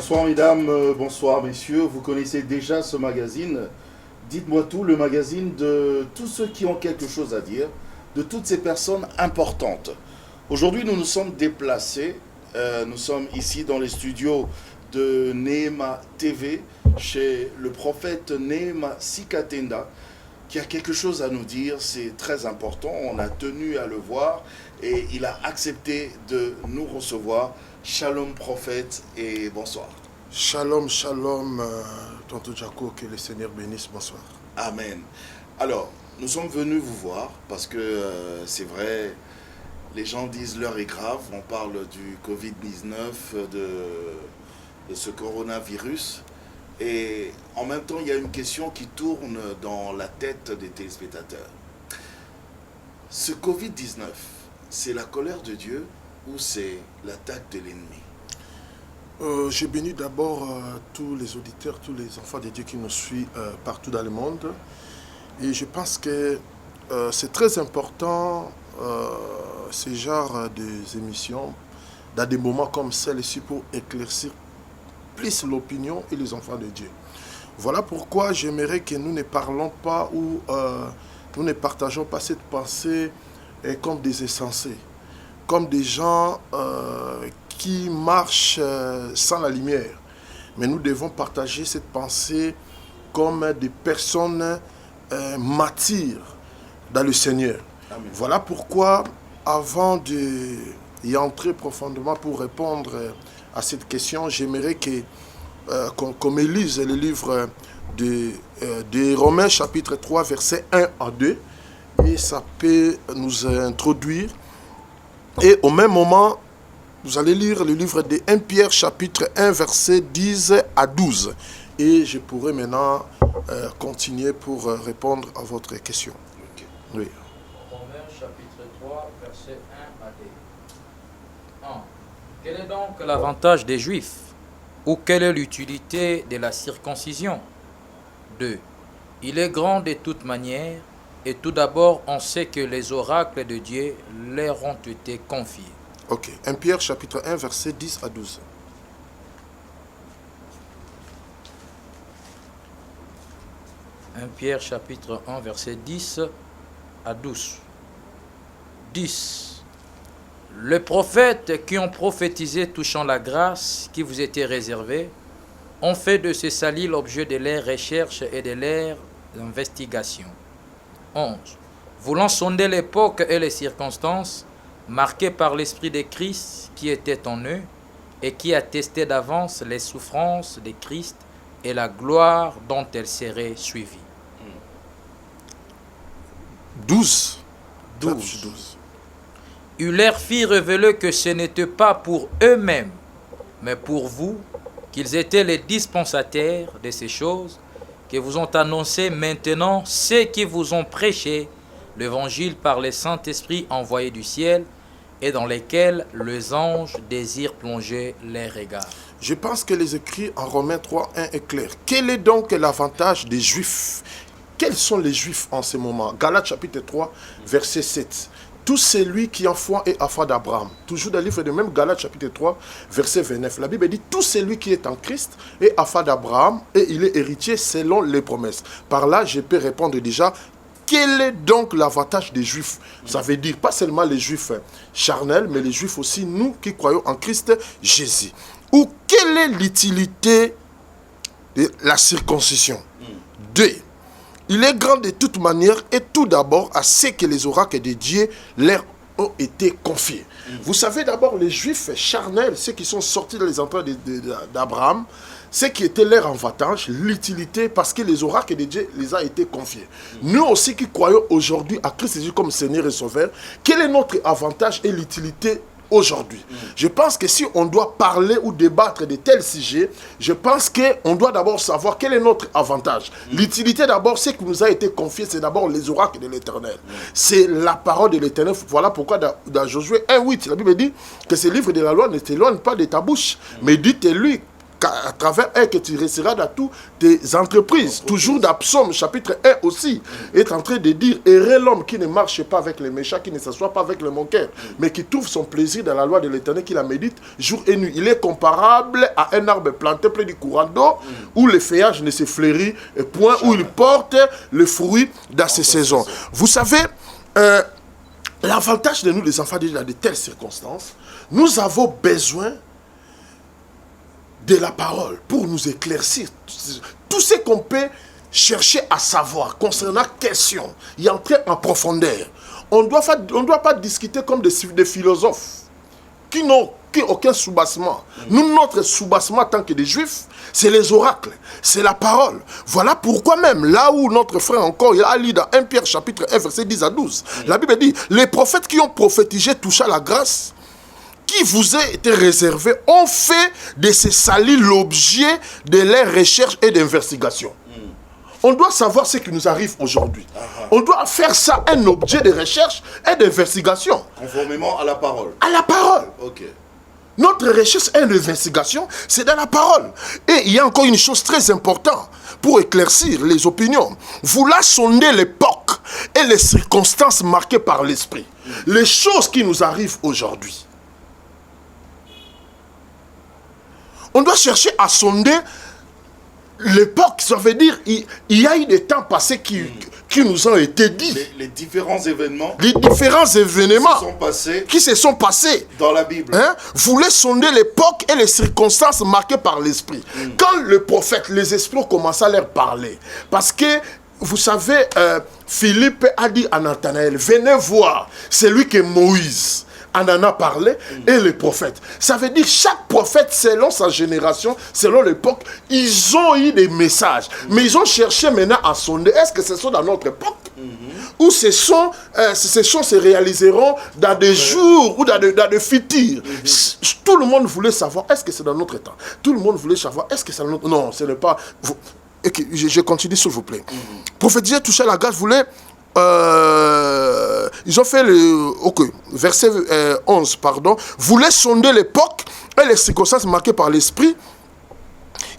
Bonsoir mesdames, bonsoir messieurs. Vous connaissez déjà ce magazine. Dites-moi tout, le magazine de tous ceux qui ont quelque chose à dire, de toutes ces personnes importantes. Aujourd'hui, nous nous sommes déplacés. Nous sommes ici dans les studios de Neema TV, chez le prophète Neema Sikatenda, qui a quelque chose à nous dire. C'est très important. On a tenu à le voir et il a accepté de nous recevoir. Shalom prophète et bonsoir. Shalom, shalom, tonton Jaco, que le Seigneur bénisse, bonsoir. Amen. Alors, nous sommes venus vous voir parce que c'est vrai, les gens disent l'heure est grave. On parle du Covid-19, de ce coronavirus. Et en même temps, il y a une question qui tourne dans la tête des téléspectateurs. Ce Covid-19, c'est la colère de Dieu ou c'est l'attaque de l'ennemi? Je bénis d'abord tous les auditeurs, tous les enfants de Dieu qui nous suivent partout dans le monde. Et je pense que c'est très important, ce genre d'émissions, dans des moments comme celle-ci, pour éclaircir plus l'opinion et les enfants de Dieu. Voilà pourquoi j'aimerais que nous ne parlons pas ou nous ne partageons pas cette pensée comme des insensés, comme des gens qui marchent sans la lumière. Mais nous devons partager cette pensée comme des personnes matures dans le Seigneur. Amen. Voilà pourquoi, avant d'y entrer profondément pour répondre à cette question, j'aimerais qu'on me lise le livre de Romains chapitre 3, versets 1 à 2. Et ça peut nous introduire. Et au même moment, vous allez lire le livre de 1 Pierre chapitre 1 verset 10 à 12. Et je pourrai maintenant continuer pour répondre à votre question. Okay. Oui. Romains chapitre 3 verset 1 à 2. 1. Quel est donc l'avantage des Juifs? Ou quelle est l'utilité de la circoncision? 2. Il est grand de toute manière. Et tout d'abord, on sait que les oracles de Dieu leur ont été confiés. Ok. 1 Pierre chapitre 1 verset 10 à 12. Pierre chapitre 1 verset 10 à 12. 10. Les prophètes qui ont prophétisé touchant la grâce qui vous était réservée ont fait de ce salut l'objet de leurs recherches et de leurs investigations. 11. Voulant sonder l'époque et les circonstances marquées par l'Esprit de Christ qui était en eux et qui attestait d'avance les souffrances de Christ et la gloire dont elles seraient suivies. 12. 12. Il leur fit révéler que ce n'était pas pour eux-mêmes, mais pour vous, qu'ils étaient les dispensataires de ces choses, que vous ont annoncé maintenant ceux qui vous ont prêché l'évangile par le Saint-Esprit envoyé du ciel et dans lesquels les anges désirent plonger les regards. Je pense que les écrits en Romains 3, 1 est clair. Quel est donc l'avantage des Juifs? Quels sont les Juifs en ce moment? Galates chapitre 3, verset 7. Tout celui qui en foi est à foi d'Abraham. Toujours dans le livre de même Galates chapitre 3, verset 29. La Bible dit, tout celui qui est en Christ est à foi d'Abraham et il est héritier selon les promesses. Par là, je peux répondre déjà, quel est donc l'avantage des Juifs? Ça veut dire pas seulement les Juifs charnels, mais les Juifs aussi, nous qui croyons en Christ Jésus. Ou quelle est l'utilité de la circoncision? 2. Il est grand de toute manière et tout d'abord à ce que les oracles de Dieu leur ont été confiés. Vous savez d'abord les Juifs charnels, ceux qui sont sortis dans les entrailles d'Abraham, ce qui était leur avantage, l'utilité, parce que les oracles de Dieu les a été confiés. Nous aussi qui croyons aujourd'hui à Christ Jésus comme Seigneur et Sauveur, quel est notre avantage et l'utilité aujourd'hui? Je pense que si on doit parler ou débattre de tels sujets, je pense qu'on doit d'abord savoir quel est notre avantage. L'utilité d'abord, ce qui nous a été confié, c'est d'abord les oracles de l'Éternel. C'est la parole de l'Éternel. Voilà pourquoi dans Josué 1:8, la Bible dit que ce livre de la loi ne t'éloigne pas de ta bouche, mais dis-le-lui à travers elle que tu réussiras dans toutes tes entreprises. Toujours dans Psaume chapitre 1 aussi, est en train de dire, heureux l'homme qui ne marche pas avec les méchants, qui ne s'assoit pas avec les moqueurs, mais qui trouve son plaisir dans la loi de l'Éternel, qui la médite jour et nuit. Il est comparable à un arbre planté près du courant d'eau, où le feuillage ne se fleurit point, où il porte le fruit dans ses saisons. Vous savez, l'avantage de nous, les enfants, dans de telles circonstances, nous avons besoin de la parole pour nous éclaircir tout ce qu'on peut chercher à savoir concernant question et entrer en profondeur. On ne doit pas discuter comme des philosophes qui n'ont aucun soubassement. Nous, notre soubassement en tant que des juifs, c'est les oracles, c'est la parole. Voilà pourquoi même, là où notre frère encore, il a lu dans 1 Pierre chapitre 1, verset 10 à 12, la Bible dit, les prophètes qui ont prophétisé touchant la grâce, qui vous a été réservé, ont fait de ces salis l'objet de leurs recherches et d'investigations. On doit savoir ce qui nous arrive aujourd'hui. On doit faire ça un objet de recherche et d'investigation. Conformément à la parole. À la parole. Ok. Notre recherche et l'investigation, c'est dans la parole. Et il y a encore une chose très importante pour éclaircir les opinions. Vous la sondez l'époque et les circonstances marquées par l'esprit. Les choses qui nous arrivent aujourd'hui. On doit chercher à sonder l'époque. Ça veut dire il y a eu des temps passés qui nous ont été dits. Les différents événements. Les différents événements qui se sont passés dans la Bible. Vous voulez sonder l'époque et les circonstances marquées par l'esprit. Quand le prophète, les esprits ont commencé à leur parler. Parce que, vous savez, Philippe a dit à Nathanaël, venez voir, c'est lui que Moïse en a parlé, et les prophètes. Ça veut dire chaque prophète, selon sa génération, selon l'époque, ils ont eu des messages. Mais ils ont cherché maintenant à sonder. Est-ce que ce sont dans notre époque ou ces choses se réaliseront dans des jours ou dans des futurs. Tout le monde voulait savoir, est-ce que c'est dans notre temps? Tout le monde voulait savoir, est-ce que c'est dans notre... Non, ce n'est pas... Okay, je continue, s'il vous plaît. Prophétiser, toucher la grâce, voulait... ils ont fait le... Ok, verset 11, pardon. Voulait sonder l'époque et les circonstances marquées par l'esprit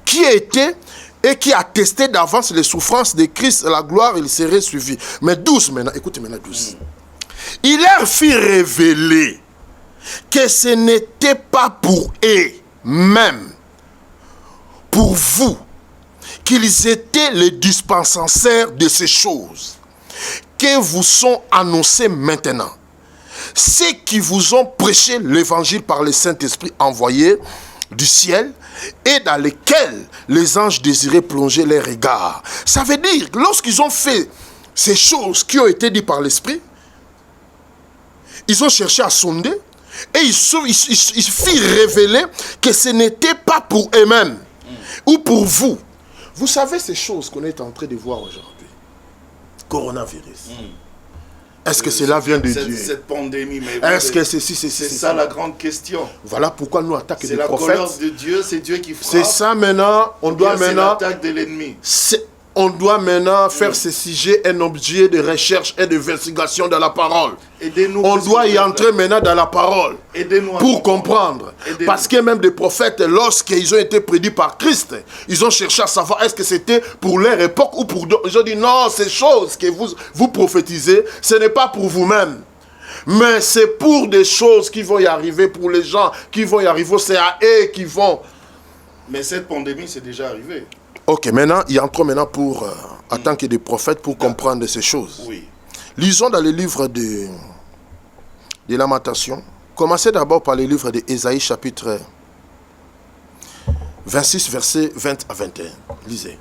qui a été et qui attestait d'avance les souffrances de Christ, la gloire, il serait suivi. Mais 12 maintenant, écoutez maintenant 12. Il leur fit révéler que ce n'était pas pour eux-mêmes, pour vous, qu'ils étaient les dispensateurs de ces choses que vous sont annoncés maintenant. Ceux qui vous ont prêché l'évangile par le Saint-Esprit envoyé du ciel et dans lesquels les anges désiraient plonger leurs regards. Ça veut dire, lorsqu'ils ont fait ces choses qui ont été dites par l'Esprit, ils ont cherché à sonder et ils firent révéler que ce n'était pas pour eux-mêmes ou pour vous. Vous savez ces choses qu'on est en train de voir aujourd'hui. Coronavirus. Est-ce que cela vient de Dieu? Cette pandémie, mais est-ce que c'est ça la grande question. Voilà pourquoi nous attaquons les prophètes. C'est la colère de Dieu, c'est Dieu qui frappe. C'est ça maintenant, on doit maintenant... C'est l'attaque de l'ennemi. On doit maintenant faire ce sujet un objet de recherche et d'investigation dans la parole. On doit y entrer maintenant dans la parole pour comprendre. Parce que même des prophètes, lorsqu'ils ont été prédits par Christ, ils ont cherché à savoir est-ce que c'était pour leur époque ou pour d'autres. Ils ont dit non, ces choses que vous prophétisez, ce n'est pas pour vous-même. Mais c'est pour des choses qui vont y arriver, pour les gens qui vont y arriver, c'est à eux qui vont. Mais cette pandémie, c'est déjà arrivé. Ok, maintenant, il y a encore maintenant pour, en tant que des prophètes, pour comprendre ces choses. Oui. Lisons dans le livre de Lamentation. Commencez d'abord par le livre d'Ésaïe, chapitre 26, versets 20 à 21. Lisez.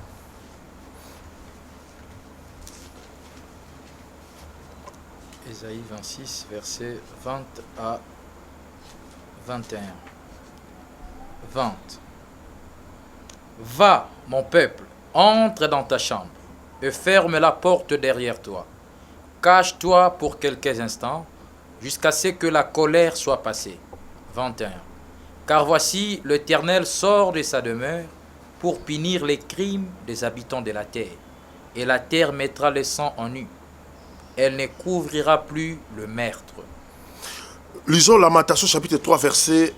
Ésaïe 26, versets 20 à 21. 20. Va, mon peuple, entre dans ta chambre et ferme la porte derrière toi. Cache-toi pour quelques instants jusqu'à ce que la colère soit passée. 21. Car voici, l'Éternel sort de sa demeure pour punir les crimes des habitants de la terre. Et la terre mettra le sang en nu. Elle ne couvrira plus le meurtre. Lisons Lamentation chapitre 3, verset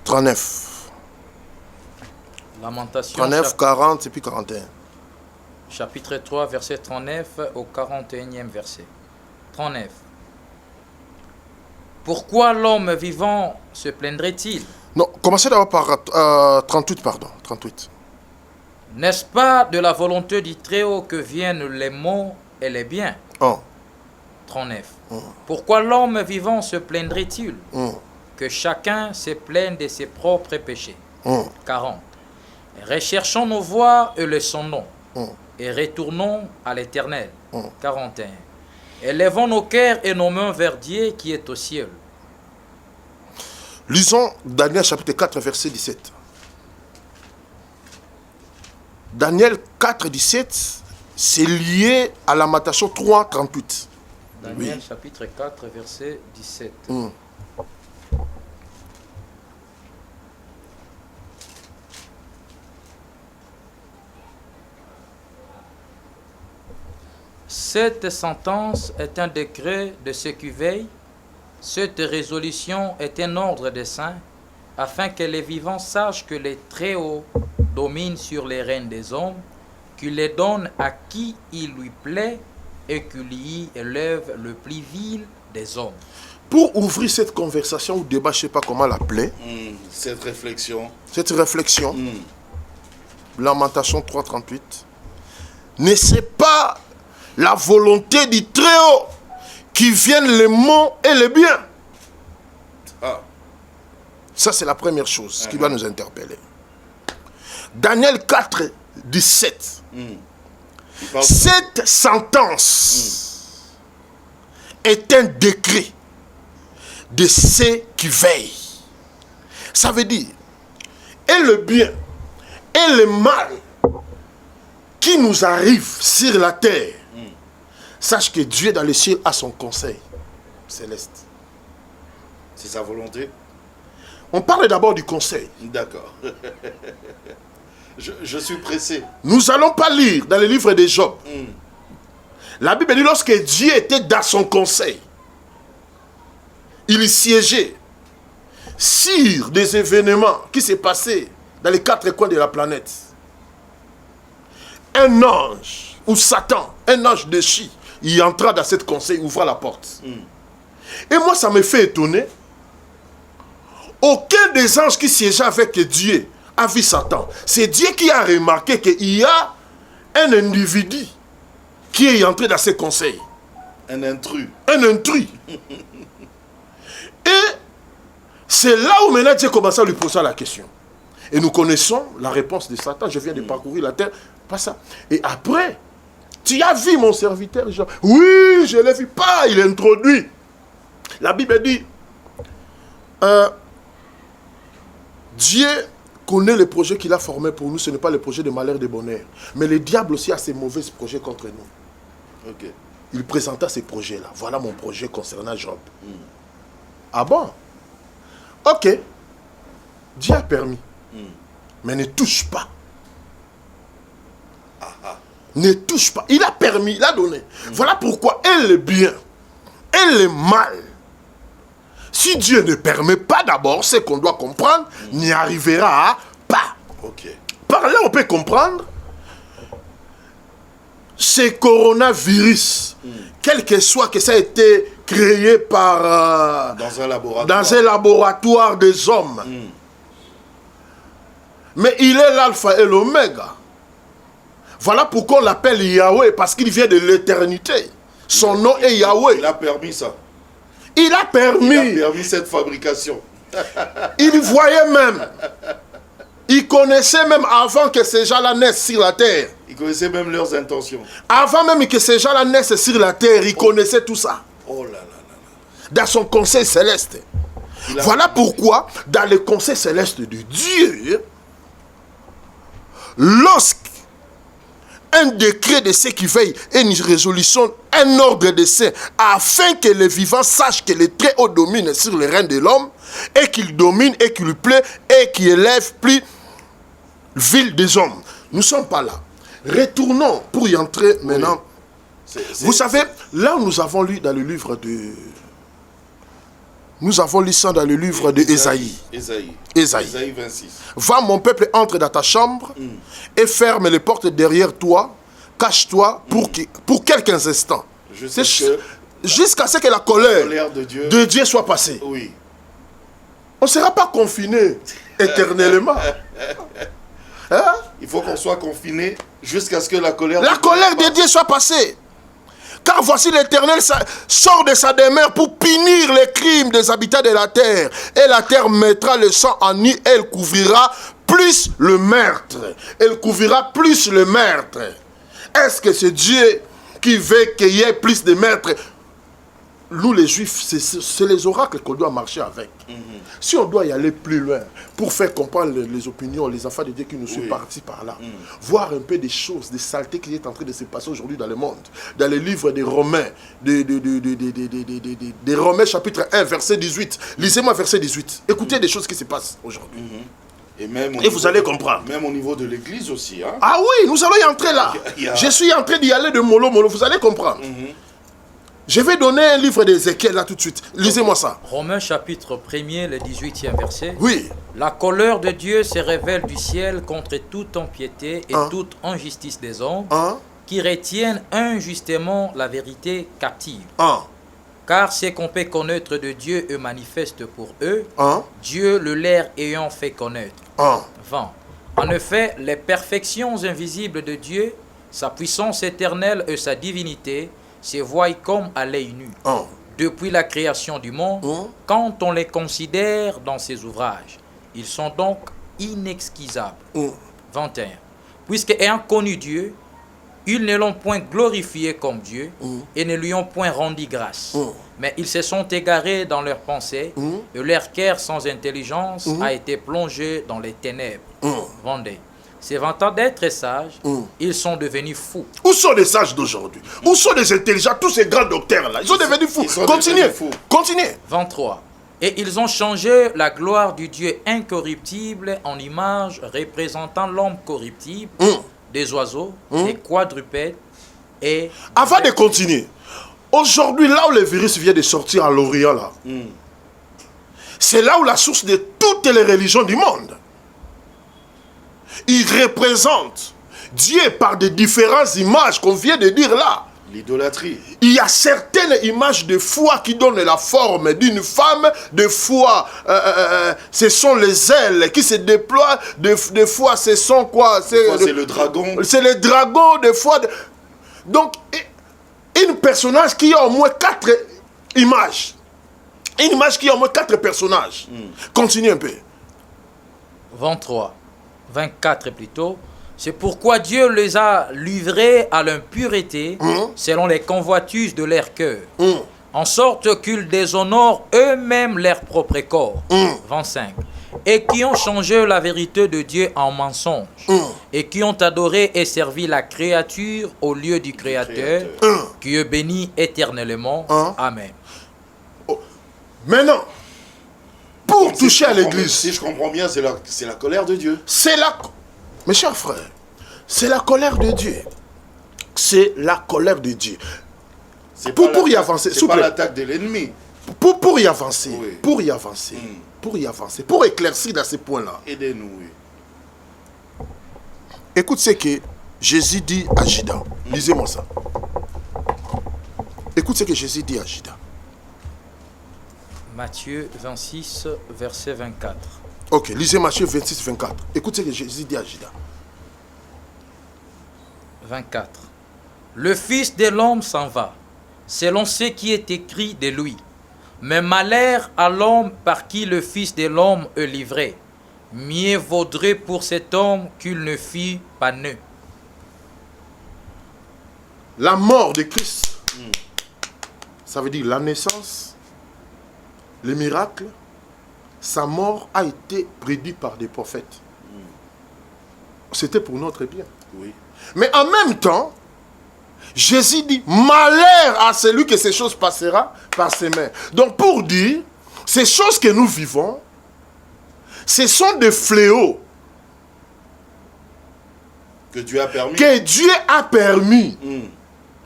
39. Lamentation, 39, 40 et puis 41. chapitre 3, verset 39 au 41e verset. 39. Pourquoi l'homme vivant se plaindrait-il? Non, commencez d'abord par 38, pardon. 38. N'est-ce pas de la volonté du Très-Haut que viennent les maux et les biens? 39. Pourquoi l'homme vivant se plaindrait-il? Que chacun se plaigne de ses propres péchés. 40. Recherchons nos voies et le son nom, et retournons à l'Éternel. 41. Élevons nos cœurs et nos mains vers Dieu qui est au ciel. Lisons Daniel chapitre 4, verset 17. Daniel 4, 17, c'est lié à Lamentation 3, 38. Daniel chapitre 4, verset 17. Cette sentence est un décret de ceux qui veillent. Cette résolution est un ordre des saints, afin que les vivants sachent que les Très-Hauts dominent sur les règnes des hommes, qu'il les donne à qui il lui plaît et qu'il y élève le plus vil des hommes. Pour ouvrir cette conversation ou débat, je ne sais pas comment l'appeler, Cette réflexion. Lamentation 3, 38, ne c'est pas la volonté du Très-Haut qui viennent les maux et les biens. Ça, c'est la première chose qui doit nous interpeller. Daniel 4, 17. Cette sentence est un décret de ceux qui veillent. Ça veut dire, et le bien et le mal qui nous arrive sur la terre, sache que Dieu dans le ciel a son conseil céleste. C'est sa volonté. On parle d'abord du conseil. D'accord. Je suis pressé. Nous n'allons pas lire dans le livre de Job. La Bible dit lorsque Dieu était dans son conseil, il siégeait sur des événements qui s'est passé dans les quatre coins de la planète. Un ange, ou Satan, un ange déchu, il entra dans ce conseil, ouvra la porte. Et moi, ça me fait étonner. Aucun des anges qui siégeaient avec Dieu a vu Satan. C'est Dieu qui a remarqué qu'il y a un individu qui est entré dans ce conseil. Un intrus. Un intrus. Et c'est là où maintenant Dieu commence à lui poser la question. Et nous connaissons la réponse de Satan. Je viens de parcourir la terre. Pas ça. Et après, tu as vu mon serviteur Jean? Oui, je ne l'ai vu pas. Il est introduit. La Bible dit, Dieu connaît les projets qu'il a formés pour nous. Ce n'est pas le projet de malheur et de bonheur. Mais le diable aussi a ses mauvais projets contre nous. Ok. Il présenta ces projets-là. Voilà mon projet concernant Job. Ah bon? Ok. Dieu a permis. Mais ne touche pas. Ne touche pas. Il a permis, il a donné. Voilà pourquoi et le bien et le mal, si Dieu ne permet pas d'abord, ce qu'on doit comprendre, n'y arrivera pas. Ok. Par là, on peut comprendre ce coronavirus, quel que soit que ça a été créé par... dans un laboratoire. Dans un laboratoire des hommes. Mais il est l'alpha et l'oméga. Voilà pourquoi on l'appelle Yahweh, parce qu'il vient de l'éternité. Son nom est Yahweh. Il a permis ça. Il a permis. Il a permis cette fabrication. Il voyait même. Il connaissait même avant que ces gens-là naissent sur la terre. Il connaissait même leurs intentions. Avant même que ces gens-là naissent sur la terre, il connaissait tout ça. Oh là là là. Dans son conseil céleste. Voilà pourquoi, dans le conseil céleste de Dieu, lorsqu'un décret de ceux qui veillent et une résolution, un ordre de saints, afin que les vivants sachent que le Très-Haut domine sur le règne de l'homme, et qu'il domine et qu'il plaît et qu'il élève plus vil des hommes. Nous ne sommes pas là. Retournons pour y entrer maintenant. Vous savez, là où nous avons lu dans le livre de Nous avons lu ça dans le livre de Ésaïe. Ésaïe. Ésaïe. Ésaïe 26. Va, mon peuple, entre dans ta chambre et ferme les portes derrière toi. Cache-toi pour quelques instants. Jusqu'à ce que la colère de Dieu soit passée. Oui. On ne sera pas confiné éternellement. Hein? Il faut qu'on soit confiné jusqu'à ce que la colère de Dieu soit passée. Car voici l'Éternel sort de sa demeure pour punir les crimes des habitants de la terre. Et la terre mettra le sang en nid et elle couvrira plus le meurtre. Elle couvrira plus le meurtre. Est-ce que c'est Dieu qui veut qu'il y ait plus de meurtres? Nous les Juifs, c'est les oracles qu'on doit marcher avec. Si on doit y aller plus loin, pour faire comprendre les opinions, les enfants de Dieu qui nous sont partis par là, voir un peu des choses, des saletés qui sont en train de se passer aujourd'hui dans le monde, dans les livres des Romains, des Romains chapitre 1, verset 18. Lisez-moi verset 18. Écoutez des choses qui se passent aujourd'hui. Et vous allez comprendre. Même au niveau de l'église aussi. Hein? Ah oui, nous allons y entrer là. Je suis en train d'y aller de mollo. Vous allez comprendre. Je vais donner un livre d'Ézéchiel là tout de suite. Lisez-moi ça. Romains chapitre 1er, le 18e verset. Oui. La colère de Dieu se révèle du ciel contre toute impiété et toute injustice des hommes qui retiennent injustement la vérité captive. Car ce qu'on peut connaître de Dieu est manifeste pour eux, Dieu le leur ayant fait connaître. 20. En effet, les perfections invisibles de Dieu, sa puissance éternelle et sa divinité, se voient comme à l'œil nu. Depuis la création du monde, quand on les considère dans ses ouvrages, ils sont donc inexcusables. 21. Puisque ayant connu Dieu, ils ne l'ont point glorifié comme Dieu et ne lui ont point rendu grâce. Mais ils se sont égarés dans leurs pensées et leur cœur sans intelligence a été plongé dans les ténèbres. 22. Se vantant d'être sages, ils sont devenus fous. Où sont les sages d'aujourd'hui? Où sont les intelligents, tous ces grands docteurs là? Ils sont devenus fous. Continuez. 23. Et ils ont changé la gloire du Dieu incorruptible en image représentant l'homme corruptible, des oiseaux, des quadrupèdes et... Avant de continuer, aujourd'hui, là où le virus vient de sortir à l'Orient, là, c'est là où la source de toutes les religions du monde. Il représente Dieu par des différentes images qu'on vient de dire là. L'idolâtrie. Il y a certaines images de foi qui donnent la forme d'une femme, de foi, ce sont les ailes qui se déploient, de fois ce sont quoi? C'est le dragon. C'est le dragon, de fois. Donc, une personnage qui a au moins 4 images. Une image qui a au moins 4 personnages. Continue un peu. 24 plutôt. C'est pourquoi Dieu les a livrés à l'impureté selon les convoitises de leur cœur, en sorte qu'ils déshonorent eux-mêmes leur propre corps. 25. Et qui ont changé la vérité de Dieu en mensonge, et qui ont adoré et servi la créature au lieu du Créateur, qui est béni éternellement. Amen. Maintenant, pour toucher à l'église. Si je comprends bien, c'est la colère de Dieu. Mes chers frères, c'est la colère de Dieu. C'est la colère de Dieu. Pour y avancer, c'est pas l'attaque de l'ennemi. Pour y avancer, pour y avancer, pour éclaircir dans ces points-là. Aidez-nous, oui. Écoute ce que Jésus dit à Judas. Lisez-moi ça. Écoute ce que Jésus dit à Judas. Matthieu 26, verset 24. Ok, lisez Matthieu 26, 24. Écoute ce que Jésus dit à Judas. 24. Le Fils de l'homme s'en va, selon ce qui est écrit de lui. Mais malheur à l'homme par qui le Fils de l'homme est livré. Mieux vaudrait pour cet homme qu'il ne fût pas né. La mort de Christ, ça veut dire la naissance, le miracle, sa mort a été prédit par des prophètes. C'était pour notre bien. Oui. Mais en même temps, Jésus dit, malheur à celui que ces choses passera par ses mains. Donc pour dire, ces choses que nous vivons, ce sont des fléaux. Que Dieu a permis. Que Dieu a permis.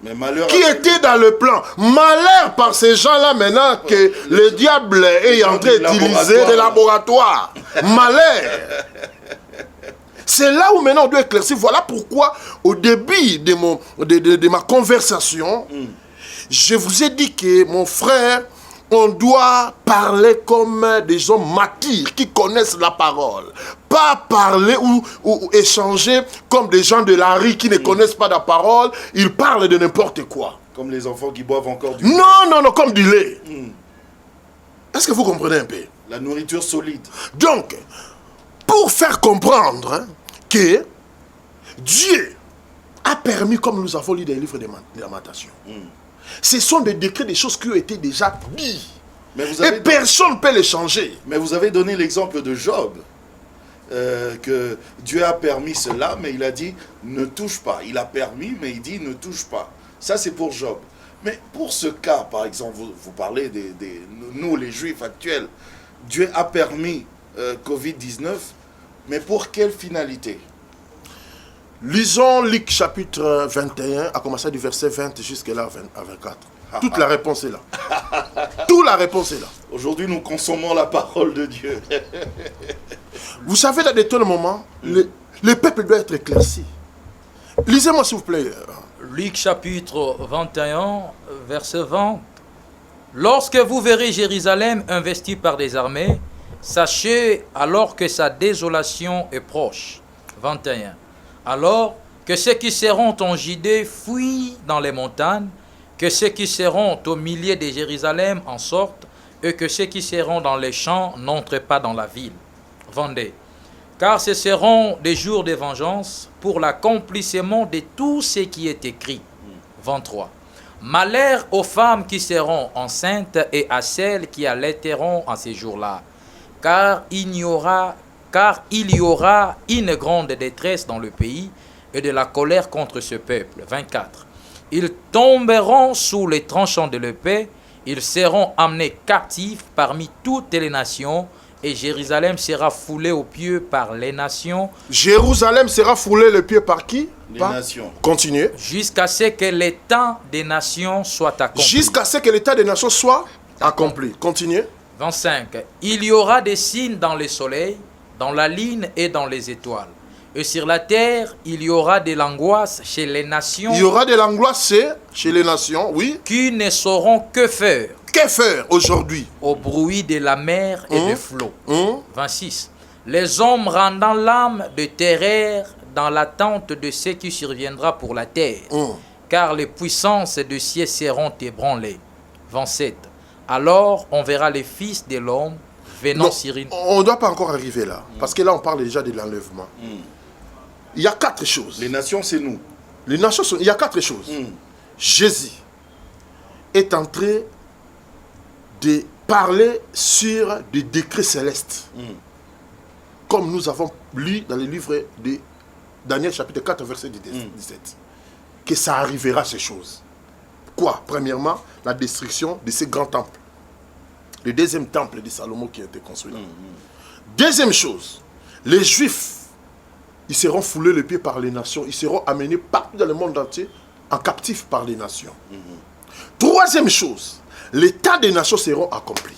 Mais malheur qui à était dans le plan. Malheur par ces gens-là maintenant que le diable est en train d'utiliser des laboratoires. Malheur. C'est là où maintenant on doit éclaircir. Voilà pourquoi au début de ma conversation, je vous ai dit que mon frère, on doit parler comme des hommes matures qui connaissent la parole. Pas parler ou échanger comme des gens de la rue qui ne connaissent pas la parole. Ils parlent de n'importe quoi. Comme les enfants qui boivent encore du lait. Non, comme du lait. Est-ce que vous comprenez un peu? La nourriture solide. Donc, pour faire comprendre que Dieu a permis, comme nous avons lu dans les livres de Lamentation, ce sont des décrets, des choses qui ont été déjà dites. Et personne ne peut les changer. Mais vous avez donné l'exemple de Job. Que Dieu a permis cela, mais il a dit ne touche pas. Il a permis, mais il dit ne touche pas. Ça, c'est pour Job. Mais pour ce cas, par exemple, vous parlez nous, les Juifs actuels, Dieu a permis Covid-19, mais pour quelle finalité? Lisons Luc chapitre 21, à commencer du verset 20 jusqu'à là à 24. Toute la réponse est là. Toute la réponse est là. Aujourd'hui, nous consommons la parole de Dieu. Vous savez, dans de tels moments, le peuple doit être éclairci. Lisez-moi, s'il vous plaît. Luc chapitre 21, verset 20. Lorsque vous verrez Jérusalem investie par des armées, sachez alors que sa désolation est proche. 21. Alors que ceux qui seront en Judée fuient dans les montagnes, que ceux qui seront au milieu de Jérusalem en sortent, et que ceux qui seront dans les champs n'entrent pas dans la ville. 22. Car ce seront des jours de vengeance pour l'accomplissement de tout ce qui est écrit. 23. Malheur aux femmes qui seront enceintes et à celles qui allaiteront en ces jours-là, car il y aura une grande détresse dans le pays et de la colère contre ce peuple. 24. Ils tomberont sous les tranchants de l'épée, ils seront amenés captifs parmi toutes les nations, et Jérusalem sera foulée aux pieds par les nations. Jérusalem sera foulée les pieds par qui? Les nations. Continuez. Jusqu'à ce que le temps des nations soit accompli. Jusqu'à ce que l'état des nations soit accompli. Continuez. 25. Il y aura des signes dans le soleil, dans la lune et dans les étoiles. Et sur la terre, il y aura de l'angoisse chez les nations. Il y aura de l'angoisse chez les nations, oui. Qui ne sauront que faire. Que faire aujourd'hui? Au bruit de la mer et des flots. 26. Les hommes rendant l'âme de terreur dans l'attente de ce qui surviendra pour la terre. Car les puissances de ciel seront ébranlées. 27. Alors on verra les fils de l'homme venant sur une... On ne doit pas encore arriver là. Parce que là, on parle déjà de l'enlèvement. Il y a 4 choses. Les nations, c'est nous. Les nations, il y a 4 choses. Jésus est en train de parler sur des décrets célestes. Comme nous avons lu dans le livre de Daniel chapitre 4, verset 17. Que ça arrivera, ces choses. Quoi? Premièrement, la destruction de ces grands temples. Le deuxième temple de Salomon qui a été construit là. Deuxième chose, les Juifs, ils seront foulés les pieds par les nations. Ils seront amenés partout dans le monde entier en captif par les nations. Troisième chose, l'état des nations seront accomplis.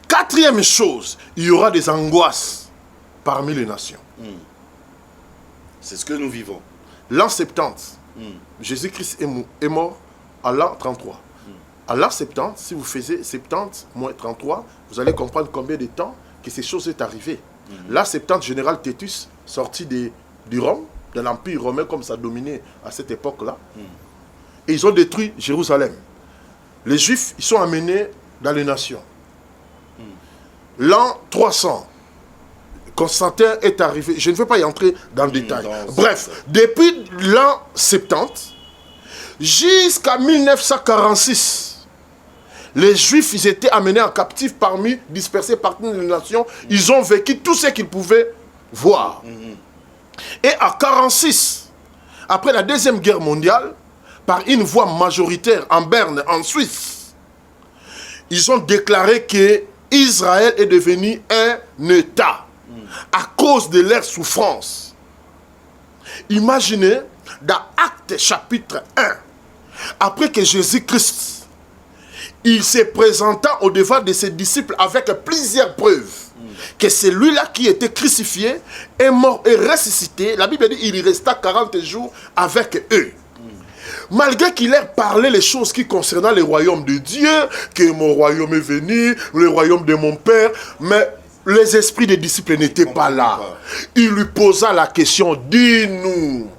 Quatrième chose, il y aura des angoisses parmi les nations. C'est ce que nous vivons. L'an 70, Jésus-Christ est mort à l'an 33. À l'an 70, si vous faisiez 70 moins 33, vous allez comprendre combien de temps que ces choses sont arrivées. L'an 70, général Titus, sorti du Rome, de l'Empire romain, comme ça dominait à cette époque-là, et ils ont détruit Jérusalem. Les Juifs, ils sont amenés dans les nations. L'an 300, Constantin est arrivé. Je ne vais pas y entrer dans le détail. Bref, depuis l'an 70 jusqu'à 1946, les Juifs, ils étaient amenés en captif dispersés partout dans les nations. Ils ont vécu tout ce qu'ils pouvaient voir. Et à 1946, après la Deuxième Guerre mondiale, par une voix majoritaire en Berne, en Suisse, ils ont déclaré que Israël est devenu un État à cause de leur souffrance. Imaginez dans Actes chapitre 1, après que Jésus-Christ, il s'est présentant au devant de ses disciples avec plusieurs preuves, que celui-là qui était crucifié, est mort et ressuscité, la Bible dit qu'il resta 40 jours avec eux. Malgré qu'il leur parlait les choses qui concernant le royaume de Dieu, que mon royaume est venu, le royaume de mon Père, mais les esprits des disciples n'étaient pas là. Il lui posa la question, dis-nous,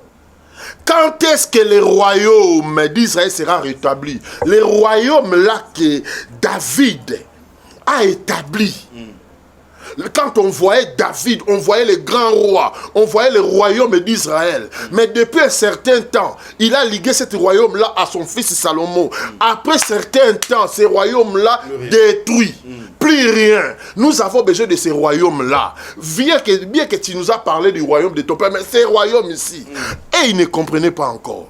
quand est-ce que le royaume d'Israël sera rétabli? Le royaume là que David a établi. Quand on voyait David, on voyait les grands rois, on voyait le royaume d'Israël. Mais depuis un certain temps, il a ligué ce royaume-là à son fils Salomon. Après un certain temps, ce royaume-là détruit. Plus rien. Nous avons besoin de ce royaume-là. Bien que tu nous as parlé du royaume de ton père, mais ce royaume ici. Et il ne comprenait pas encore.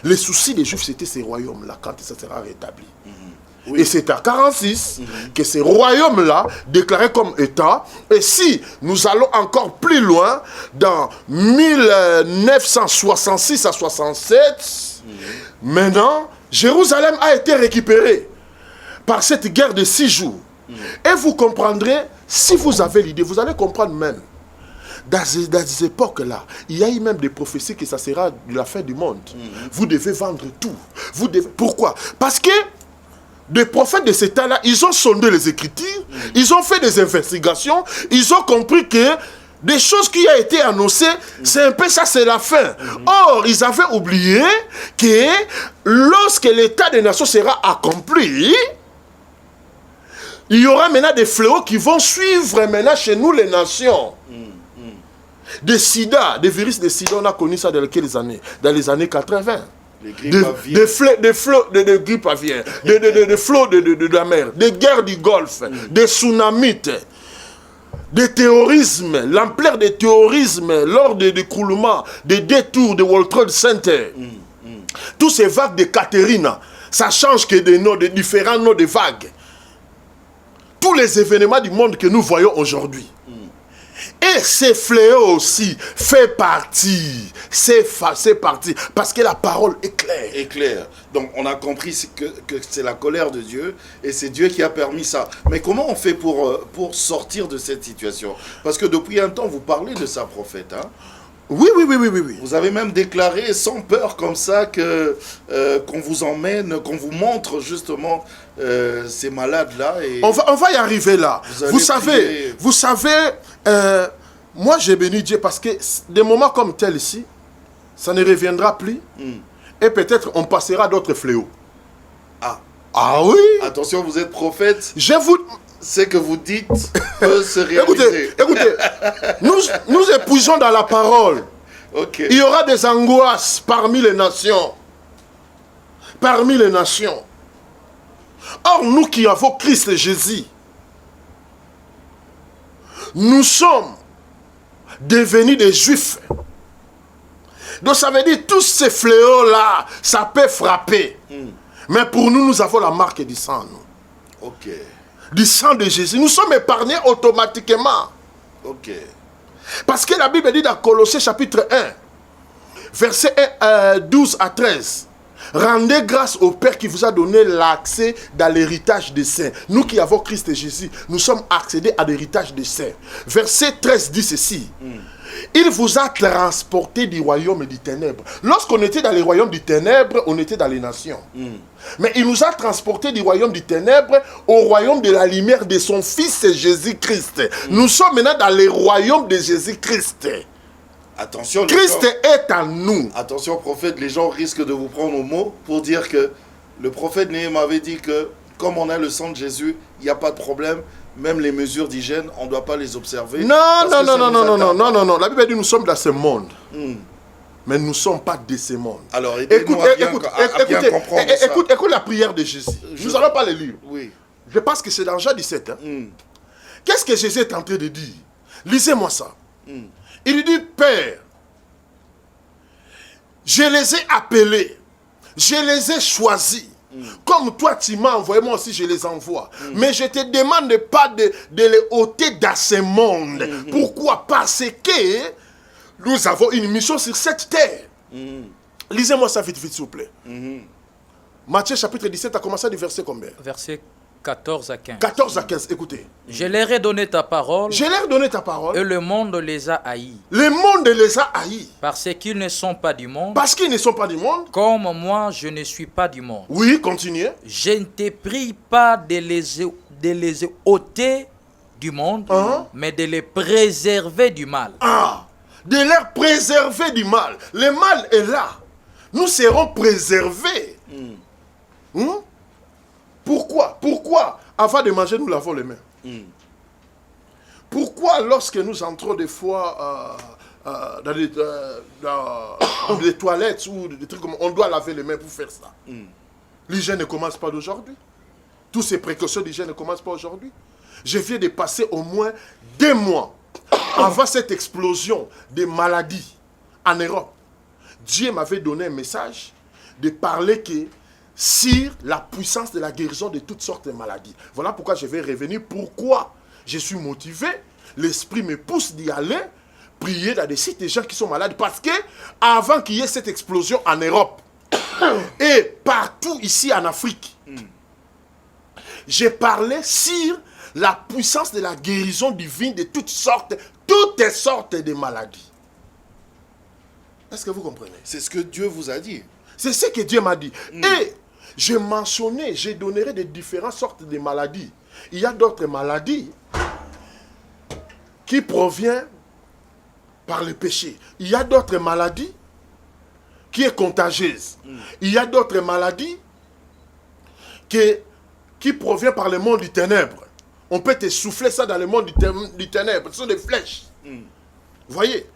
Le souci des Juifs, c'était ce royaume-là, quand ça sera rétabli. Oui. Et c'est à 46 que ce royaume-là, déclaré comme État, et si nous allons encore plus loin, dans 1966 à 67, maintenant, Jérusalem a été récupérée par cette guerre de 6 jours. Et vous comprendrez, si vous avez l'idée, vous allez comprendre même, dans ces époques-là, il y a eu même des prophéties que ça sera de la fin du monde. Vous devez vendre tout. Pourquoi? Parce que des prophètes de ce temps-là, ils ont sondé les Écritures, ils ont fait des investigations, ils ont compris que des choses qui ont été annoncées, c'est un peu ça, c'est la fin. Or, ils avaient oublié que lorsque l'état des nations sera accompli, il y aura maintenant des fléaux qui vont suivre maintenant chez nous les nations. Des sida, des virus de sida, on a connu ça dans quelles années? Dans les années 80. Des flots de grippe aviaire, des flots de la mer, des guerres du Golfe, des tsunamis, des terrorismes, l'ampleur des terrorismes lors des écroulements, des détours de World Trade Center. Tous ces vagues de Katerina, ça change que des noms, de différents noms de vagues. Tous les événements du monde que nous voyons aujourd'hui. Et ces fléaux aussi fait partie, c'est parti, parce que la parole est claire. Est claire. Donc on a compris que c'est la colère de Dieu, et c'est Dieu qui a permis ça. Mais comment on fait pour sortir de cette situation? Parce que depuis un temps, vous parlez de ça, prophète. Hein? Oui. Vous avez même déclaré sans peur comme ça qu'on vous emmène, qu'on vous montre justement ces malades-là. On va y arriver là. Vous savez, moi j'ai béni Dieu parce que des moments comme tel ici, ça ne reviendra plus. Et peut-être on passera d'autres fléaux. Ah oui. Attention, vous êtes prophète. Ce que vous dites peut se réaliser. Écoutez, nous épousons dans la parole. Okay. Il y aura des angoisses parmi les nations. Parmi les nations. Or, nous qui avons Christ Jésus, nous sommes devenus des Juifs. Donc ça veut dire tous ces fléaux-là, ça peut frapper. Mais pour nous, nous avons la marque du sang. Nous. Ok. Du sang de Jésus. Nous sommes épargnés automatiquement. Ok. Parce que la Bible dit dans Colossiens chapitre 1, verset 12 à 13, rendez grâce au Père qui vous a donné l'accès dans l'héritage des saints. Nous qui avons Christ et Jésus, nous sommes accédés à l'héritage des saints. Verset 13 dit ceci. Il vous a transporté du royaume du ténèbre. Lorsqu'on était dans le royaume du ténèbre, on était dans les nations. Mais il nous a transporté du royaume du ténèbre au royaume de la lumière de son Fils Jésus-Christ. Nous sommes maintenant dans le royaume de Jésus-Christ. Attention, Christ est en nous. Attention, prophète, les gens risquent de vous prendre au mot pour dire que le prophète Néhémie avait dit que comme on a le sang de Jésus, il n'y a pas de problème. Même les mesures d'hygiène, on ne doit pas les observer. Non. La Bible dit nous sommes dans ce monde. Mais nous ne sommes pas de ce monde. Alors, écoute la prière de Jésus. Nous n'allons pas les lire. Oui. Je pense que c'est dans Jean 17. Qu'est-ce que Jésus est en train de dire? Lisez-moi ça. Il dit, Père, je les ai appelés, je les ai choisis. Comme toi tu m'as envoyé, moi aussi je les envoie. Mais je te demande pas de les ôter dans ce monde. Pourquoi? Parce que nous avons une mission sur cette terre. Lisez-moi ça vite, s'il vous plaît. Mhm. Matthieu chapitre 17 a commencé du verset combien? Verset 14 à 15. 14 à 15, écoutez. Je leur ai donné ta parole Je leur ai donné ta et parole. le monde les a haïs. Le monde les a haïs. Parce qu'ils ne sont pas du monde, Parce qu'ils ne sont pas du monde. comme moi je ne suis pas du monde. Oui, continuez. Je ne te prie pas de les ôter du monde, Hein? mais de les préserver du mal. Ah, de leur préserver du mal. Le mal est là. Nous serons préservés. Hmm? Pourquoi? Pourquoi avant de manger, nous lavons les mains? Pourquoi lorsque nous entrons des fois dans les toilettes ou des trucs comme on doit laver les mains pour faire ça? L'hygiène ne commence pas d'aujourd'hui. Toutes ces précautions d'hygiène ne commencent pas aujourd'hui. Je viens de passer au moins 2 mois avant cette explosion de maladies en Europe. Dieu m'avait donné un message de parler que sur la puissance de la guérison de toutes sortes de maladies. Voilà pourquoi je vais revenir. Pourquoi je suis motivé. L'esprit me pousse d'y aller, prier dans des sites des gens qui sont malades. Parce que avant qu'il y ait cette explosion en Europe et partout ici en Afrique, j'ai parlé sur la puissance de la guérison divine de toutes sortes de maladies. Est-ce que vous comprenez? C'est ce que Dieu vous a dit. C'est ce que Dieu m'a dit. Et j'ai mentionné, j'ai donné de différentes sortes de maladies. Il y a d'autres maladies qui proviennent par le péché. Il y a d'autres maladies qui sont contagieuses. Il y a d'autres maladies qui proviennent par le monde du ténèbre. On peut te souffler ça dans le monde du ténèbre. Ce sont des flèches. Vous voyez?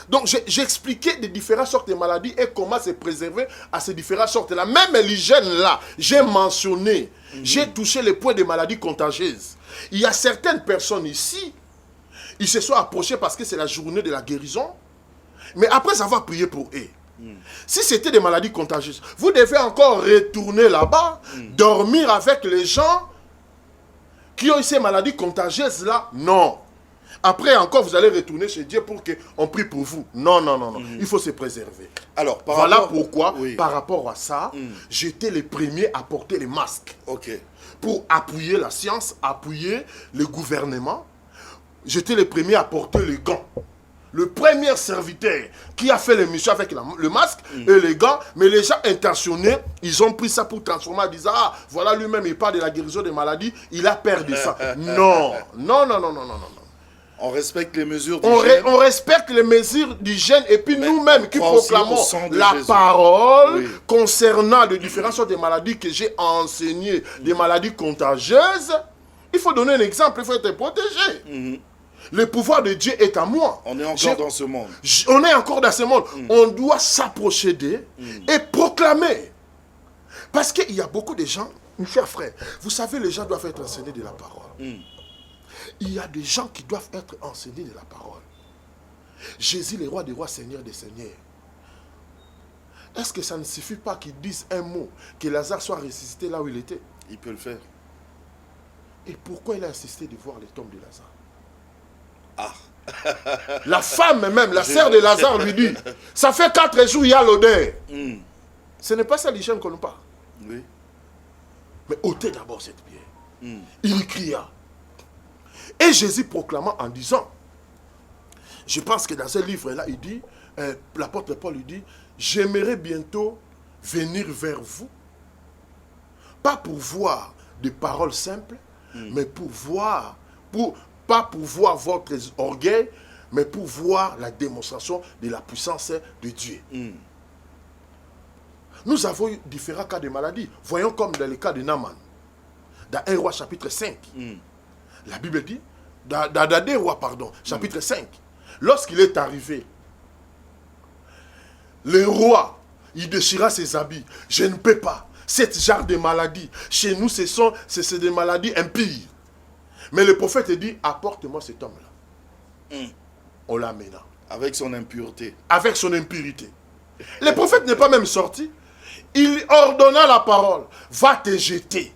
Donc j'ai expliqué des différentes sortes de maladies et comment se préserver à ces différentes sortes-là. Même l'hygiène là, j'ai mentionné, j'ai touché les points des maladies contagieuses. Il y a certaines personnes ici, ils se sont approchés parce que c'est la journée de la guérison, mais après avoir prié pour eux. Si c'était des maladies contagieuses, vous devez encore retourner là-bas, dormir avec les gens qui ont eu ces maladies contagieuses-là. Non. Après encore, vous allez retourner chez Dieu pour qu'on prie pour vous. Non, non, non, non. Il faut se préserver. Alors, Pourquoi, par rapport à ça, j'étais le premier à porter les masques. Ok. Pour appuyer la science, appuyer le gouvernement. J'étais le premier à porter les gants. Le premier serviteur qui a fait l'émission avec le masque et les gants, mais les gens intentionnés, ils ont pris ça pour transformer en disant, ah, voilà lui-même, il parle de la guérison des maladies, il a perdu ça. Non, non, non, non, non, non, non. On respecte les mesures d'hygiène. On respecte les mesures d'hygiène et puis nous-mêmes qui proclamons la Jésus. parole concernant les différentes sortes de maladies que j'ai enseignées, des maladies contagieuses. Il faut donner un exemple, il faut être protégé. Le pouvoir de Dieu est à moi. On est encore dans ce monde. On est encore dans ce monde. On doit s'approcher d'eux et proclamer. Parce qu'il y a beaucoup de gens, mes chers frères, vous savez, les gens doivent être enseignés de la parole. Il y a des gens qui doivent être enseignés de la parole. Jésus, le roi des rois, Seigneur des seigneurs. Est-ce que ça ne suffit pas qu'ils disent un mot, que Lazare soit ressuscité là où il était? Il peut le faire. Et pourquoi il a insisté de voir les tombes de Lazare? Ah. La femme même, la sœur de Lazare lui dit, ça fait 4 jours, il y a l'odeur. Ce n'est pas ça l'hygiène qu'on nous parle. Oui. Mais ôtez d'abord cette pierre. Il cria. Et Jésus proclama en disant, je pense que dans ce livre-là, il dit, l'apôtre Paul lui dit, j'aimerais bientôt venir vers vous, pas pour voir des paroles simples, mais pour voir, pas pour voir votre orgueil, mais pour voir la démonstration de la puissance de Dieu. Nous avons eu différents cas de maladies. Voyons comme dans le cas de Naaman, dans 1 Roi chapitre 5. La Bible dit, dans 2 Rois, pardon, chapitre 5, lorsqu'il est arrivé, le roi, il déchira ses habits. Je ne peux pas. Cette genre de maladie, chez nous, c'est des maladies impies. Mais le prophète dit, apporte-moi cet homme-là. On l'amena. Avec son impureté. Avec son impurité. Le prophète n'est pas même sorti. Il ordonna la parole. Va te jeter.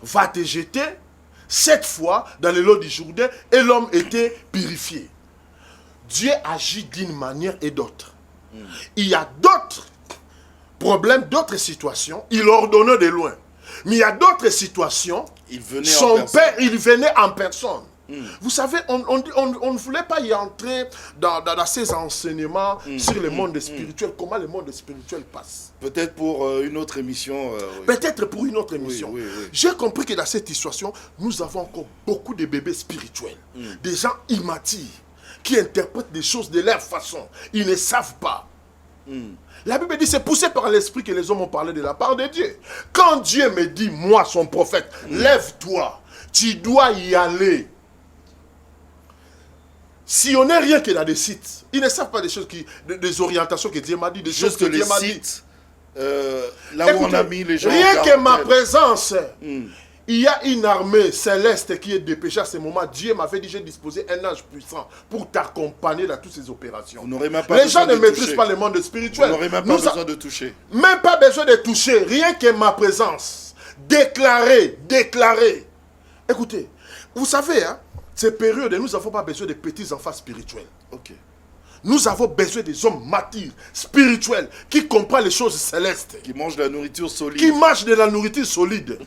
Va te jeter 7 fois dans le lot du Jourdain et l'homme était purifié. Dieu agit d'une manière et d'autre. Il y a d'autres problèmes, d'autres situations, il ordonnait de loin. Mais il y a d'autres situations, son père, il venait en personne. Vous savez, on ne voulait pas y entrer dans ces enseignements sur le monde spirituel, comment le monde spirituel passe. Peut-être pour une autre émission. Oui. Peut-être pour une autre émission. Oui. J'ai compris que dans cette situation, nous avons encore beaucoup de bébés spirituels, des gens immatures, qui interprètent des choses de leur façon. Ils ne savent pas. La Bible dit, c'est poussé par l'esprit que les hommes ont parlé de la part de Dieu. Quand Dieu me dit, moi, son prophète, lève-toi, tu dois y aller. Si on n'est rien que dans des sites, ils ne savent pas des choses, des orientations que Dieu m'a dit, des choses que Dieu m'a dit. Là où on a mis les gens. Rien que ma présence, il y a une armée céleste qui est dépêchée à ce moment. Dieu m'avait dit, j'ai disposé un ange puissant pour t'accompagner dans toutes ces opérations. Les gens ne maîtrisent pas le monde spirituel. Vous n'aurez même pas besoin de toucher. Même pas besoin de toucher. Rien que ma présence. Déclarer. Écoutez, vous savez, hein, ces périodes, nous n'avons pas besoin de petits enfants spirituels. Ok. Nous avons besoin des hommes matures, spirituels, qui comprennent les choses célestes. Qui mangent de la nourriture solide. Qui mangent de la nourriture solide.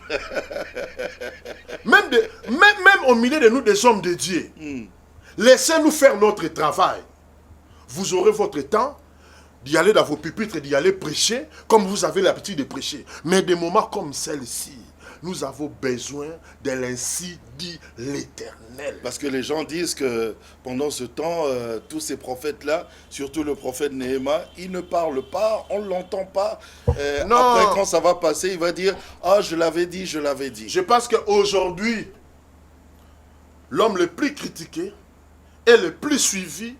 même au milieu de nous, des hommes de Dieu. Laissez-nous faire notre travail. Vous aurez votre temps d'y aller dans vos pupitres, d'y aller prêcher, comme vous avez l'habitude de prêcher. Mais des moments comme celle-ci, nous avons besoin de l'ainsi dit l'Éternel. Parce que les gens disent que pendant ce temps, tous ces prophètes-là, surtout le prophète Néhéma, ils ne parlent pas, on ne l'entend pas. Non. Après, quand ça va passer, il va dire « Ah, je l'avais dit, je l'avais dit ». Je pense qu'aujourd'hui, l'homme le plus critiqué et le plus suivi,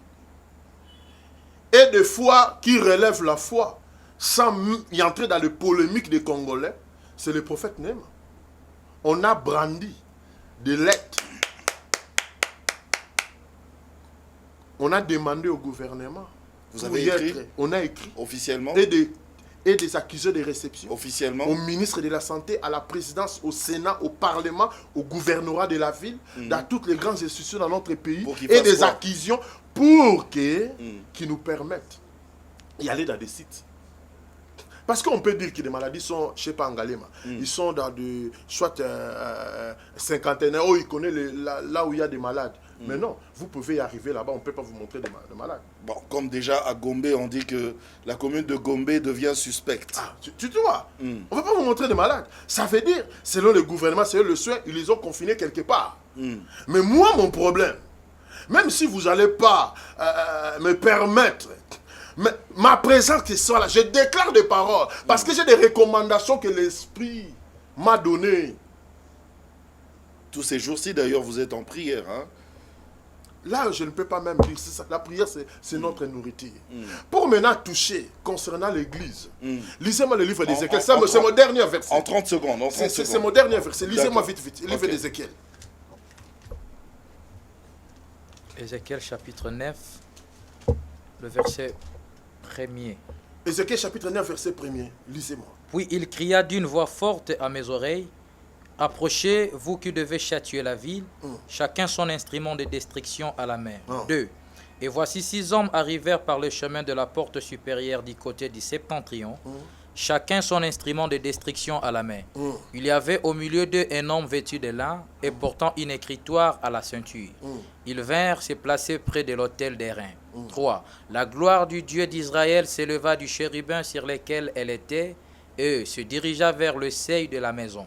et des fois qui relève la foi, sans y entrer dans les polémiques des Congolais, c'est le prophète Néhéma. On a brandi des lettres. On a demandé au gouvernement. Vous avez écrit? On a écrit. Officiellement? Et des accusés de réception. Officiellement? Au ministre de la Santé, à la présidence, au Sénat, au Parlement, au gouvernorat de la ville, dans toutes les grandes institutions dans notre pays. Et des accusations pour qu'ils nous permettent d'y aller dans des sites. Parce qu'on peut dire que les maladies sont, je ne sais pas, en Galema. Ils sont dans de, soit cinquantenaire, où ils connaissent là où il y a des malades. Mais non, vous pouvez y arriver là-bas, on ne peut pas vous montrer des malades. Bon, comme déjà à Gombe, on dit que la commune de Gombe devient suspecte. Ah, tu vois, on ne peut pas vous montrer des malades. Ça veut dire, selon le gouvernement, selon le souhait, ils les ont confinés quelque part. Mais moi, mon problème, même si vous n'allez pas me permettre... Mais ma présence qui soit là, je déclare des paroles. Parce que j'ai des recommandations que l'Esprit m'a données. Tous ces jours-ci, d'ailleurs, vous êtes en prière. Hein? Là, je ne peux pas même dire ça. La prière, c'est notre nourriture. Pour maintenant toucher, concernant l'Église, lisez-moi le livre d'Ézéchiel. C'est mon dernier verset. En 30 secondes. C'est mon dernier verset. Lisez-moi vite. Le livre d'Ézéchiel. Ézéchiel chapitre 9, le verset 1er. Ézéchiel chapitre 9, verset 1er. Lisez-moi. Puis il cria d'une voix forte à mes oreilles, « Approchez, vous qui devez châtier la ville, chacun son instrument de destruction à la main. » 2. Et voici 6 hommes arrivèrent par le chemin de la porte supérieure du côté du septentrion, chacun son instrument de destruction à la main. Il y avait au milieu d'eux un homme vêtu de lin et portant une écritoire à la ceinture. Ils vinrent se placer près de l'autel d'airain. 3. La gloire du Dieu d'Israël s'éleva du chérubin sur lequel elle était et se dirigea vers le seuil de la maison.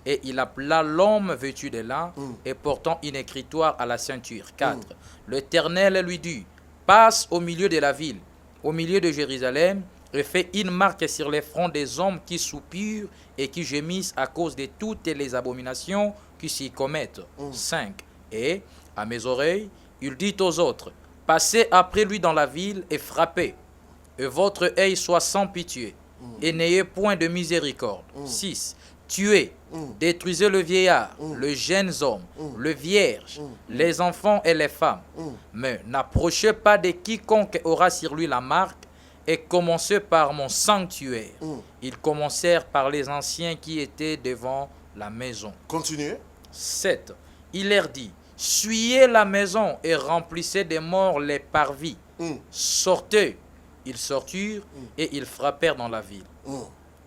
Et il appela l'homme vêtu de lin et portant une écritoire à la ceinture. 4. L'Éternel lui dit, passe au milieu de la ville, au milieu de Jérusalem, et fait une marque sur les fronts des hommes qui soupirent et qui gémissent à cause de toutes les abominations qui s'y commettent. 5. Et, à mes oreilles, il dit aux autres, passez après lui dans la ville et frappez, et votre œil soit sans pitié, et n'ayez point de miséricorde. 6. Tuez, détruisez le vieillard, le jeune homme, le vierge, les enfants et les femmes. Mais n'approchez pas de quiconque aura sur lui la marque, et commencez par mon sanctuaire. Ils commencèrent par les anciens qui étaient devant la maison. Continuez. 7. Il leur dit, Suyez la maison et remplissez des morts les parvis. Sortez. Ils sortirent et ils frappèrent dans la ville.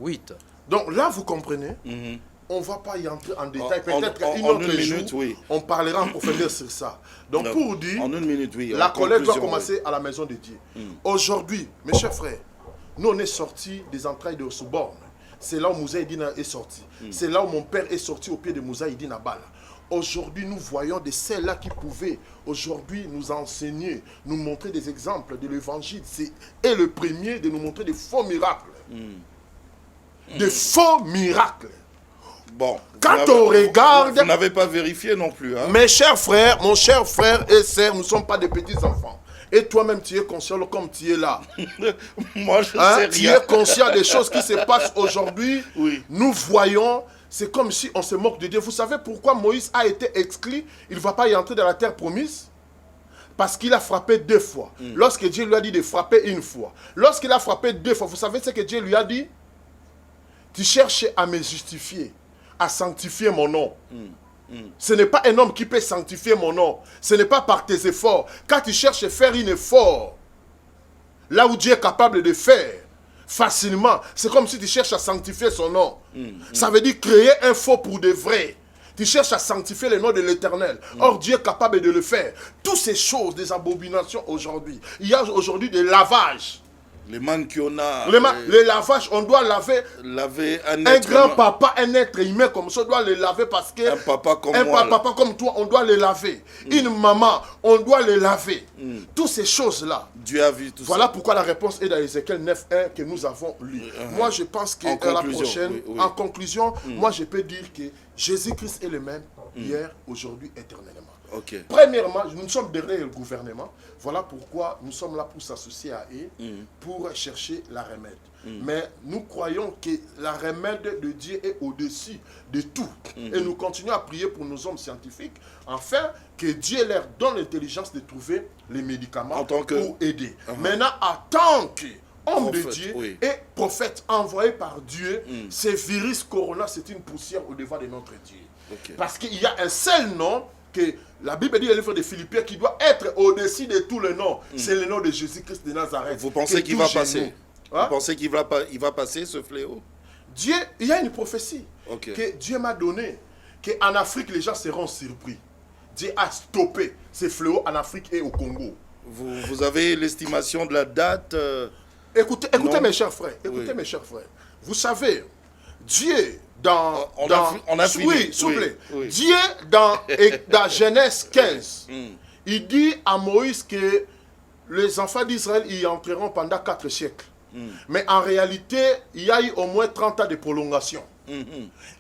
8. Donc là, vous comprenez, on ne va pas y entrer en détail. Peut-être qu'une autre minute, jour, oui. on parlera en profondeur sur ça. Donc pour dire, en une minute, oui, la en colère doit conclusion, commencer à la maison de Dieu. Aujourd'hui, mes chers frères, nous on est sortis des entrailles de Souborne. C'est là où Moussa Idina est sorti. C'est là où mon père est sorti au pied de Moussa Idina Bala. Aujourd'hui, nous voyons de celles-là qui pouvaient aujourd'hui nous enseigner, nous montrer des exemples de l'évangile. Et le premier de nous montrer des faux miracles. Des faux miracles. Bon, quand on regarde... Vous n'avez pas vérifié non plus. Hein? Mes chers frères, mon cher frère et sœur, nous ne sommes pas des petits enfants. Et toi-même, tu es conscient comme tu es là. Moi, je sais rien. Tu es conscient des choses qui se passent aujourd'hui. Oui. Nous voyons, c'est comme si on se moque de Dieu. Vous savez pourquoi Moïse a été exclu? Il ne va pas y entrer dans la terre promise? Parce qu'il a frappé 2 fois. Lorsque Dieu lui a dit de frapper 1 fois. Lorsqu'il a frappé 2 fois, vous savez ce que Dieu lui a dit? Tu cherches à me justifier, à sanctifier mon nom. Ce n'est pas un homme qui peut sanctifier mon nom. Ce n'est pas par tes efforts. Quand tu cherches à faire un effort, là où Dieu est capable de faire, facilement, c'est comme si tu cherches à sanctifier son nom. Ça veut dire créer un faux pour de vrai. Tu cherches à sanctifier le nom de l'Éternel. Or, Dieu est capable de le faire. Toutes ces choses, des abominations aujourd'hui. Il y a aujourd'hui des lavages. Les man qu'on a. Les lavages, on doit laver un grand-papa, un être humain comme ça, on doit le laver parce que... Un papa comme papa comme toi, on doit le laver. Une maman, on doit le laver. Toutes ces choses-là. Dieu a vu tout ça. Voilà pourquoi la réponse est dans Ézéchiel 9.1 que nous avons lu. Moi, je pense que la prochaine, en conclusion, moi, je peux dire que Jésus-Christ est le même hier, aujourd'hui, éternellement. Okay. Premièrement, nous sommes derrière le gouvernement. Voilà pourquoi nous sommes là pour s'associer à eux, pour chercher la remède. Mais nous croyons que la remède de Dieu est au-dessus de tout. Et nous continuons à prier pour nos hommes scientifiques, afin que Dieu leur donne l'intelligence de trouver les médicaments pour aider. Maintenant, en tant qu'homme de Dieu et prophète envoyé par Dieu, ce virus corona, c'est une poussière au-devant de notre Dieu. Parce qu'il y a un seul nom que la Bible dit dans le livre de Philippiens qui doit être au-dessus de tous les noms. C'est le nom de Jésus-Christ de Nazareth. Vous pensez qu'il va passer? Vous pensez qu'il va passer ce fléau? Dieu, il y a une prophétie que Dieu m'a donnée, qu'en Afrique les gens seront surpris. Dieu a stoppé ces fléaux en Afrique et au Congo. Vous avez l'estimation de la date? Écoutez mes chers frères, mes chers frères. Vous savez, Dieu dans Dieu dans Genèse 15, il dit à Moïse que les enfants d'Israël y entreront pendant 4 siècles. Mais en réalité, il y a eu au moins 30 ans de prolongation.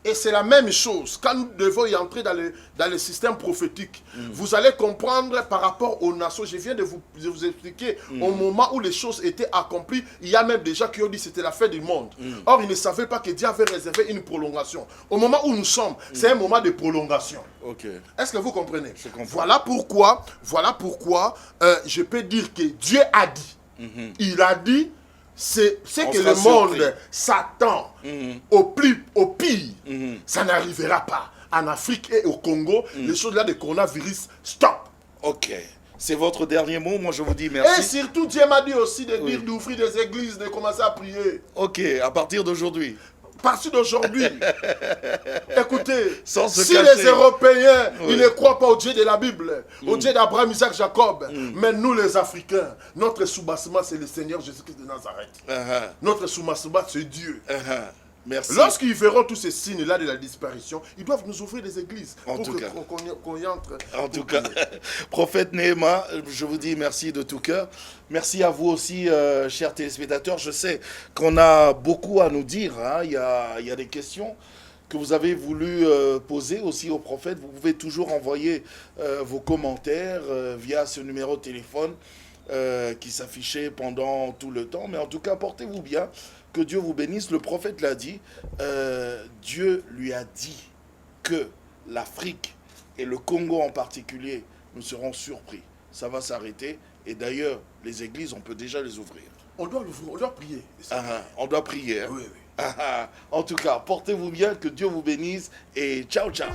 Et c'est la même chose. Quand nous devons y entrer dans le système prophétique, vous allez comprendre par rapport aux nations. Je viens de vous expliquer au moment où les choses étaient accomplies, il y a même des gens qui ont dit que c'était la fin du monde. Or, ils ne savaient pas que Dieu avait réservé une prolongation. Au moment où nous sommes, c'est un moment de prolongation. Est-ce que vous comprenez? Voilà pourquoi je peux dire que Dieu a dit. Il a dit. C'est que le monde s'attend au pire. Ça n'arrivera pas. En Afrique et au Congo, les choses là de coronavirus, stop. C'est votre dernier mot. Moi, je vous dis merci. Et surtout, Dieu m'a dit aussi de dire d'ouvrir des églises, de commencer à prier. À partir d'aujourd'hui. À partir d'aujourd'hui, écoutez, si cacher. Les Européens, ils ne croient pas au Dieu de la Bible, au Dieu d'Abraham, Isaac, Jacob, mais nous les Africains, notre soubassement c'est le Seigneur Jésus-Christ de Nazareth. Notre soubassement c'est Dieu. Merci. Lorsqu'ils verront tous ces signes-là de la disparition, ils doivent nous ouvrir des églises pour qu'on y entre. En tout cas, prophète Néhéma, je vous dis merci de tout cœur. Merci à vous aussi, chers téléspectateurs. Je sais qu'on a beaucoup à nous dire. Il y a des questions que vous avez voulu poser aussi au prophète. Vous pouvez toujours envoyer vos commentaires via ce numéro de téléphone qui s'affichait pendant tout le temps. Mais en tout cas, portez-vous bien. Que Dieu vous bénisse. Le prophète l'a dit. Dieu lui a dit que l'Afrique et le Congo en particulier, nous serons surpris. Ça va s'arrêter. Et d'ailleurs, les églises, on peut déjà les ouvrir. On doit l'ouvrir, on doit prier. On doit prier. Hein? Oui. En tout cas, portez-vous bien. Que Dieu vous bénisse. Et ciao, ciao.